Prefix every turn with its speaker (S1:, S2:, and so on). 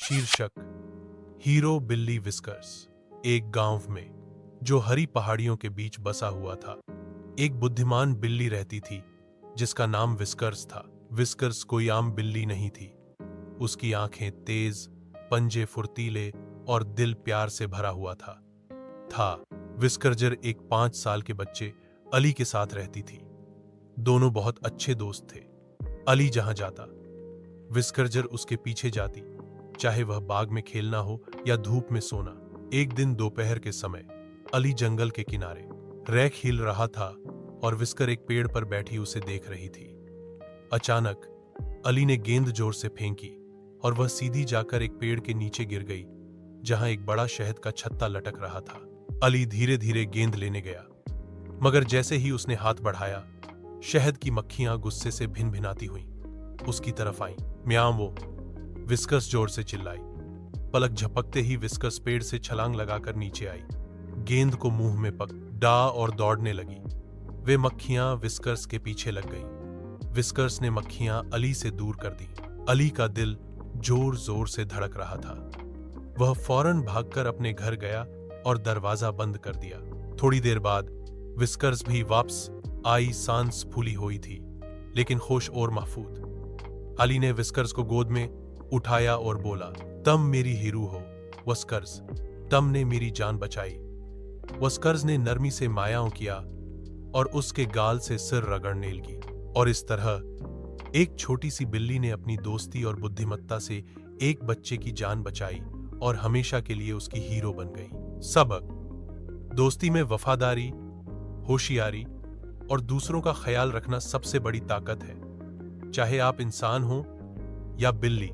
S1: शीर्षक हीरो बिल्ली विस्कर्स। एक गांव में जो हरी पहाड़ियों के बीच बसा हुआ था, एक बुद्धिमान बिल्ली रहती थी जिसका नाम विस्कर्स था। विस्कर्स कोई आम बिल्ली नहीं थी। उसकी आंखें तेज, पंजे फुर्तीले और दिल प्यार से भरा हुआ था। विस्कर्जर एक 5 साल के बच्चे अली के साथ रहती थी। दोनों बहुत अच्छे दोस्त थे। अली जहां जाता, विस्कर्जर उसके पीछे जाती, चाहे वह बाग में खेलना हो या धूप में सोना। एक दिन दोपहर के समय अली जंगल के किनारे रैक हिल रहा था और विस्कर एक पेड़ पर बैठी उसे देख रही थी। अचानक अली ने गेंद जोर से फेंकी और वह सीधी जाकर एक पेड़ के नीचे गिर गई, जहां एक बड़ा शहद का छत्ता लटक रहा था। अली धीरे धीरे गेंद लेने गया, मगर जैसे ही उसने हाथ बढ़ाया, शहद की मक्खियां गुस्से से भिन भिनाती हुई उसकी तरफ आईं। म्याऊं, विस्कर्स जोर से चिल्लाई। पलक झपकते ही विस्कर्स पेड़ से छलांग लगाकर नीचे आई, गेंद को मुंह में पकड़ा और दौड़ने लगी। वे मक्खियां विस्कर्स के पीछे लग गईं। विस्कर्स ने मक्खियां अली से दूर कर दी। अली का दिल जोर जोर से धड़क रहा था। वह फौरन भागकर अपने घर गया और दरवाजा बंद कर दिया। थोड़ी देर बाद विस्कर्स भी वापस आई। सांस फूली हुई थी, लेकिन होश और महफूज। अली ने विस्कर्स को गोद में उठाया और बोला, तुम मेरी हीरो हो विस्कर्स, तुमने मेरी जान बचाई। विस्कर्स ने नरमी से मायाओं किया और उसके गाल से सिर रगड़ने लगी। और इस तरह एक छोटी सी बिल्ली ने अपनी दोस्ती और बुद्धिमत्ता से एक बच्चे की जान बचाई और हमेशा के लिए उसकी हीरो बन गई। सबक: दोस्ती में वफादारी, होशियारी और दूसरों का ख्याल रखना सबसे बड़ी ताकत है, चाहे आप इंसान हो या बिल्ली।